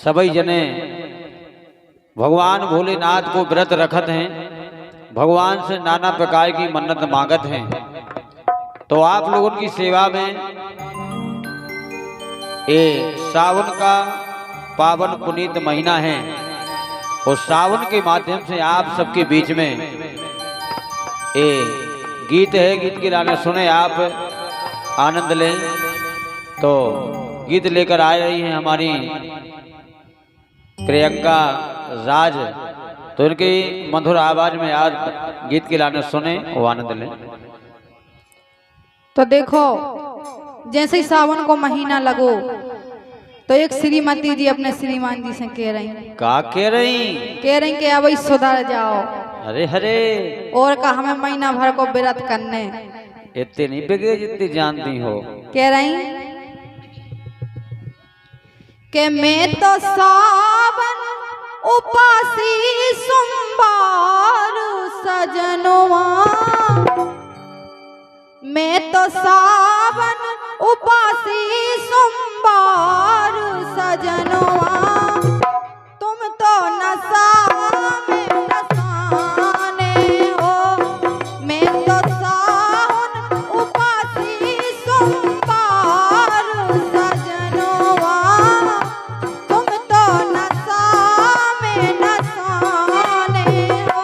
सभी जने भगवान भोलेनाथ को व्रत रखत हैं, भगवान से नाना प्रकार की मन्नत मांगत हैं। तो आप लोगों की सेवा में ये सावन का पावन पुनीत महीना है और सावन के माध्यम से आप सबके बीच में ये गीत है, गीत के गाने सुने, आप आनंद लें। तो गीत लेकर आ रही हैं हमारी प्रियंका राज, तो इनकी मधुर आवाज में आज गीत के गाने सुने और आनंद लें। तो देखो, जैसे ही सावन को महीना लगो तो एक श्रीमती जी अपने श्रीमान जी से कह रही, का कह रही कि अब सुधर जाओ। अरे हरे, और का हमें महीना भर को व्रत करने। इतनी नहीं बिगड़े जितनी जानती हो। कह रही कि मैं तो सावन उपासी सोमवार सजनवा, मैं तो सावन उपासी सोमवार सजनवा, तुम तो नशा में नशाने हो। मैं तो सावन उपासी सोमवार सजनवा, तुम तो नशा में नशाने हो।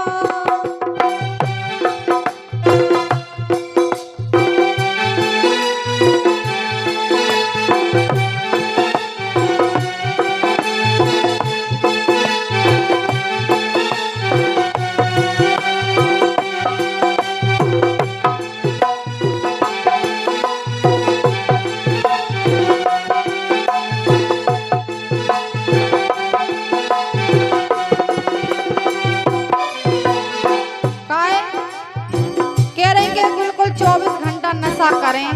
बिल्कुल 24 घंटा नशा करें,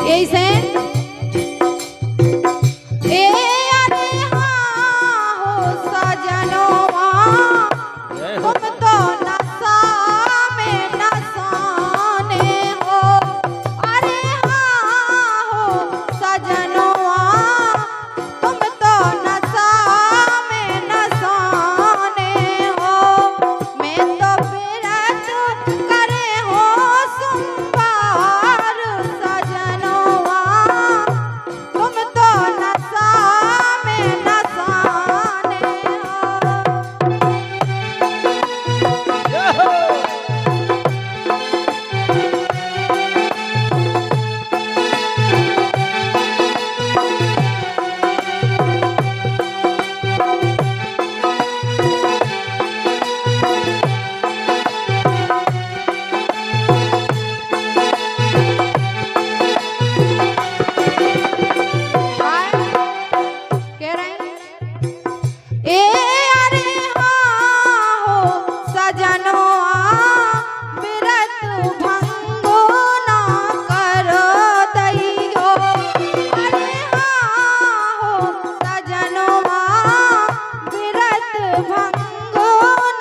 यही से ए अरे हाँ हो सजनवा, तुम तो नशा में नशाने हो। अरे हाँ हो सजनवा, तुम तो नशा में नशाने हो। मैं तो व्रत करे हो सोमवार सजनवा, तुम तो नशा में नशाने हो। कह रहे ए अरे हाँ हो सजनवा, व्रत भंगो ना करो दैयो। अरे हाँ हो सजनवा, व्रत भंगो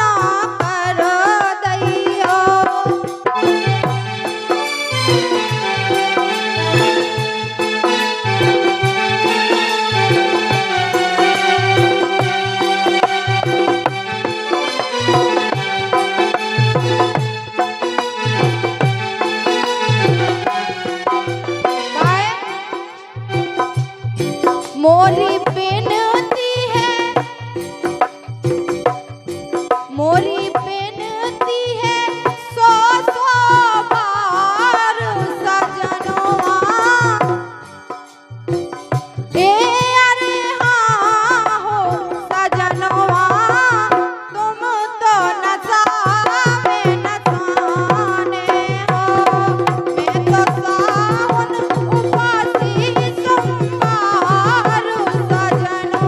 ना करो दैयो। मोरी बेनती है, मोरी बेनती है 100 बार सजनवा। ए अरे हाँ हो सजनवा, तुम तो नशा में नशाने हो। मैं तो सावन उपासी सोमवार सजनवा,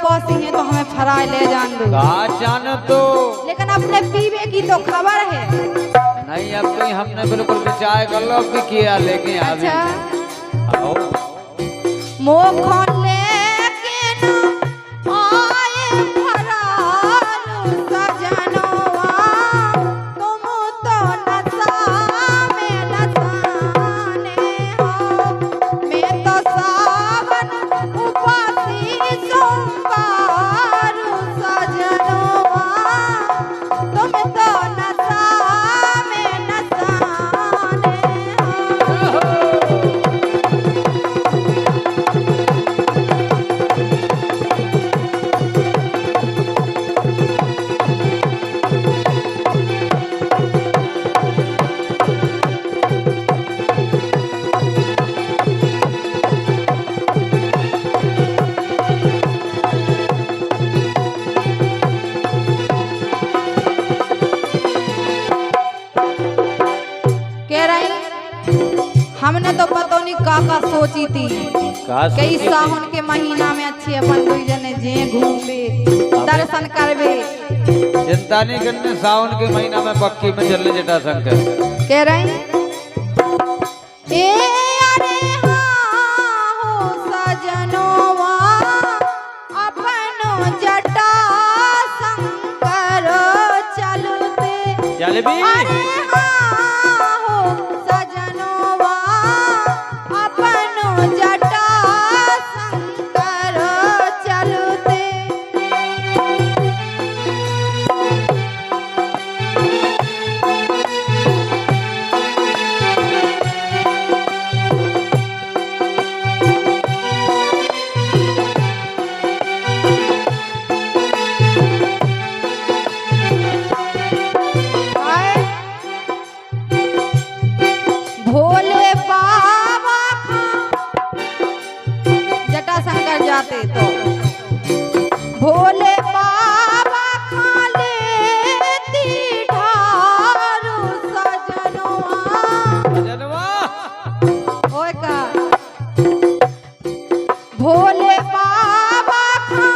पौसी हैं तो हमें फराए ले जान दो। जान तो लेकिन अपने पीवे की तो खबर है। नहीं, अब कहीं हमने बिल्कुल विचार कर लो कि किया लेके अच्छा आओ मोखन लेके ना आए फरार सजनवा, तुम तो नशा में नशाने हो। मैं तो सावन उपासी सोमवार सजनवा, तुम तो नशा में नशाने हो। कह रही हमने तो पता नहीं काका सोची थी कई सावन के महीना में अच्छे अपन दुई जने जे घूमबे दर्शन करबे। चिंता नहीं करने, सावन के महीना में पक्की में चलने जटाशंकर। कह रही ए अरे हाँ हो सजनवा, अपनो जटा शंकर चलते। चल भी अरे हाँ हो सजनवा, अपनो जटा शंकर चलते। आए भोले बाबा का जटाशंकर जाते तो भोले बाबा का लेती ढारू सजनवा। जनवा ओए का भोले बाबा का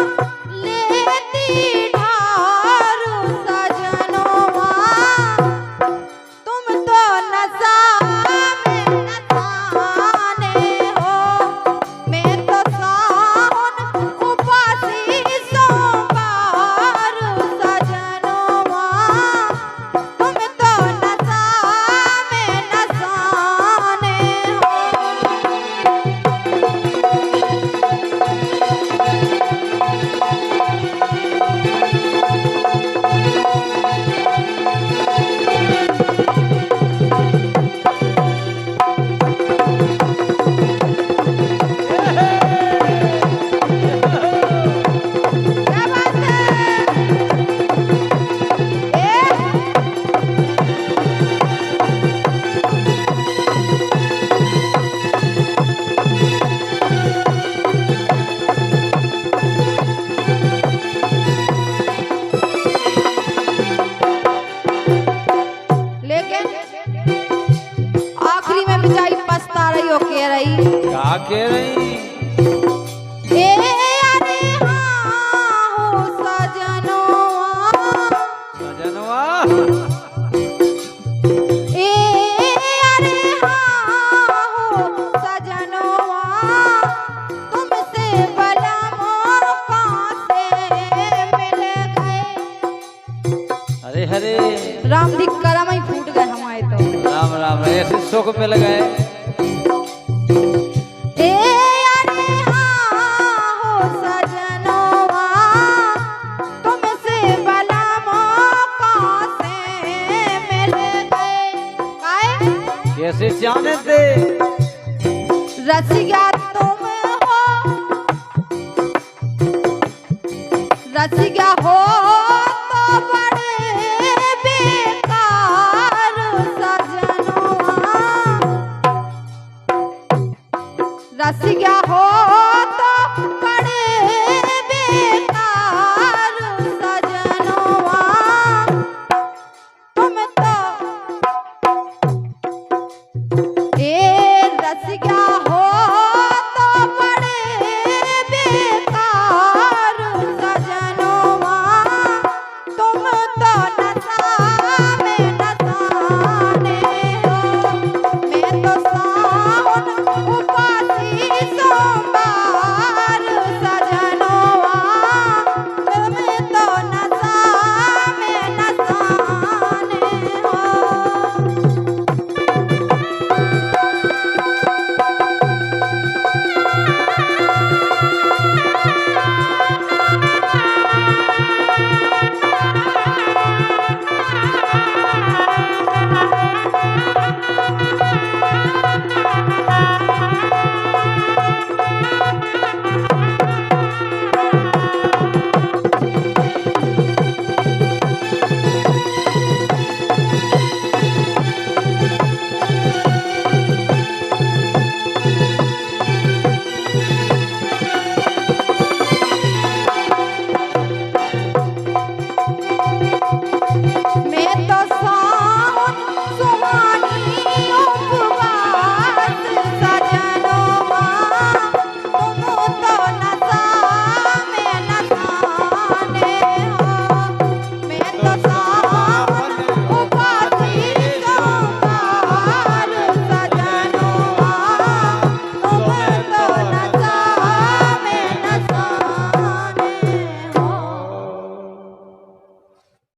लेती ढारू सजनवा, तुम तो नशा में नशाने हो। मैं तो सावन उपासी सोमवार सजनवा, तुम तो नशा में नशाने हो। क्या बात है लेकिन आखिरी में बेचारी पछता रही हो। कह रही क्या कह रही? ए अरे हाँ हो सजनवा, जनवा ए अरे हाँ हो सजनवा, तुमसे भला मौका से मिल गए। अरे हरे राम दी करम ही फूट गए हमारे तो। राम राम, ऐसे सुख मिल गए। ए अरे हाँ हो सजनवा, तुमसे भला मौका से मिल गए। काहे कैसे जाने थे? रसिया तुम हो, रसिया हो तो बड़े बेकार सजनवा। रसिया हो तो बड़े बेकार सजनवा, तुम तो ए रसिया हो